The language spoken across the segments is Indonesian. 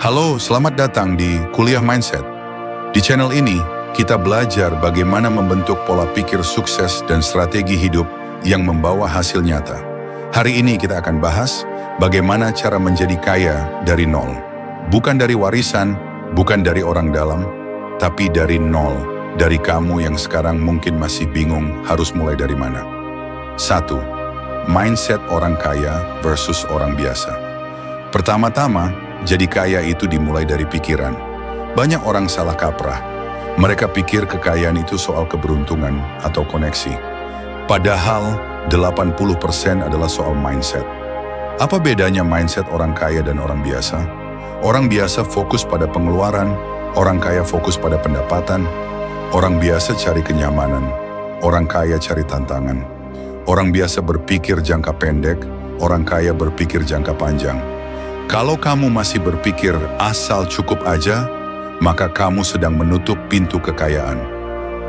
Halo, selamat datang di Kuliah Mindset. Di channel ini, kita belajar bagaimana membentuk pola pikir sukses dan strategi hidup yang membawa hasil nyata. Hari ini kita akan bahas bagaimana cara menjadi kaya dari nol. Bukan dari warisan, bukan dari orang dalam, tapi dari nol. Dari kamu yang sekarang mungkin masih bingung harus mulai dari mana. 1. Mindset orang kaya versus orang biasa. Pertama-tama, jadi kaya itu dimulai dari pikiran. Banyak orang salah kaprah. Mereka pikir kekayaan itu soal keberuntungan atau koneksi. Padahal 80% adalah soal mindset. Apa bedanya mindset orang kaya dan orang biasa? Orang biasa fokus pada pengeluaran, orang kaya fokus pada pendapatan. Orang biasa cari kenyamanan, orang kaya cari tantangan. Orang biasa berpikir jangka pendek, orang kaya berpikir jangka panjang. Kalau kamu masih berpikir asal cukup aja, maka kamu sedang menutup pintu kekayaan.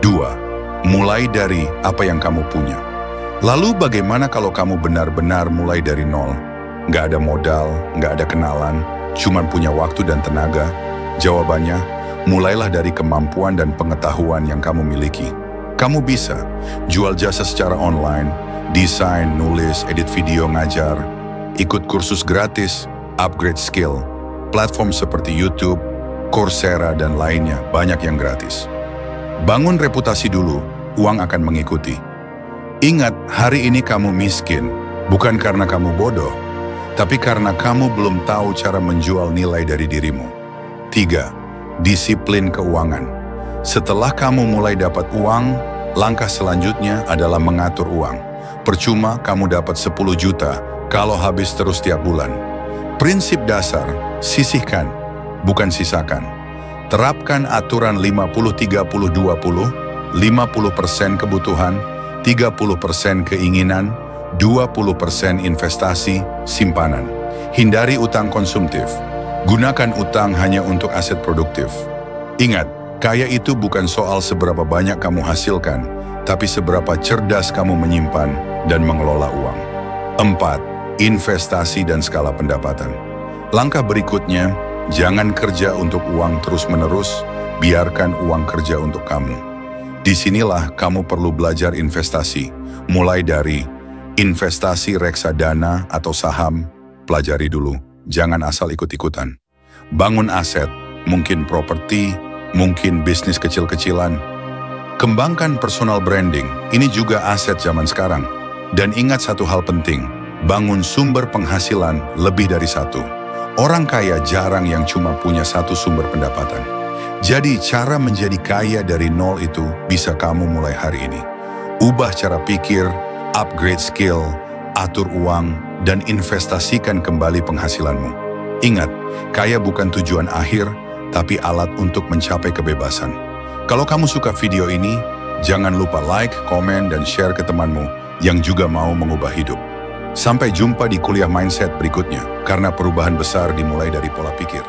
2. Mulai dari apa yang kamu punya. Lalu bagaimana kalau kamu benar-benar mulai dari nol? Nggak ada modal, nggak ada kenalan, cuman punya waktu dan tenaga? Jawabannya, mulailah dari kemampuan dan pengetahuan yang kamu miliki. Kamu bisa jual jasa secara online, desain, nulis, edit video, ngajar, ikut kursus gratis, upgrade skill, platform seperti YouTube, Coursera, dan lainnya, banyak yang gratis. Bangun reputasi dulu, uang akan mengikuti. Ingat, hari ini kamu miskin, bukan karena kamu bodoh, tapi karena kamu belum tahu cara menjual nilai dari dirimu. 3. Disiplin keuangan. Setelah kamu mulai dapat uang, langkah selanjutnya adalah mengatur uang. Percuma kamu dapat 10 juta kalau habis terus tiap bulan. Prinsip dasar, sisihkan, bukan sisakan. Terapkan aturan 50-30-20, 50% kebutuhan, 30% keinginan, 20% investasi, simpanan. Hindari utang konsumtif. Gunakan utang hanya untuk aset produktif. Ingat, kaya itu bukan soal seberapa banyak kamu hasilkan, tapi seberapa cerdas kamu menyimpan dan mengelola uang. 4. Investasi dan skala pendapatan. Langkah berikutnya, jangan kerja untuk uang terus-menerus, biarkan uang kerja untuk kamu. Disinilah kamu perlu belajar investasi, mulai dari investasi reksadana atau saham, pelajari dulu, jangan asal ikut-ikutan. Bangun aset, mungkin properti, mungkin bisnis kecil-kecilan. Kembangkan personal branding, ini juga aset zaman sekarang. Dan ingat satu hal penting, bangun sumber penghasilan lebih dari satu. Orang kaya jarang yang cuma punya satu sumber pendapatan. Jadi cara menjadi kaya dari nol itu bisa kamu mulai hari ini. Ubah cara pikir, upgrade skill, atur uang, dan investasikan kembali penghasilanmu. Ingat, kaya bukan tujuan akhir, tapi alat untuk mencapai kebebasan. Kalau kamu suka video ini, jangan lupa like, komen, dan share ke temanmu yang juga mau mengubah hidup. Sampai jumpa di Kuliah Mindset berikutnya, karena perubahan besar dimulai dari pola pikir.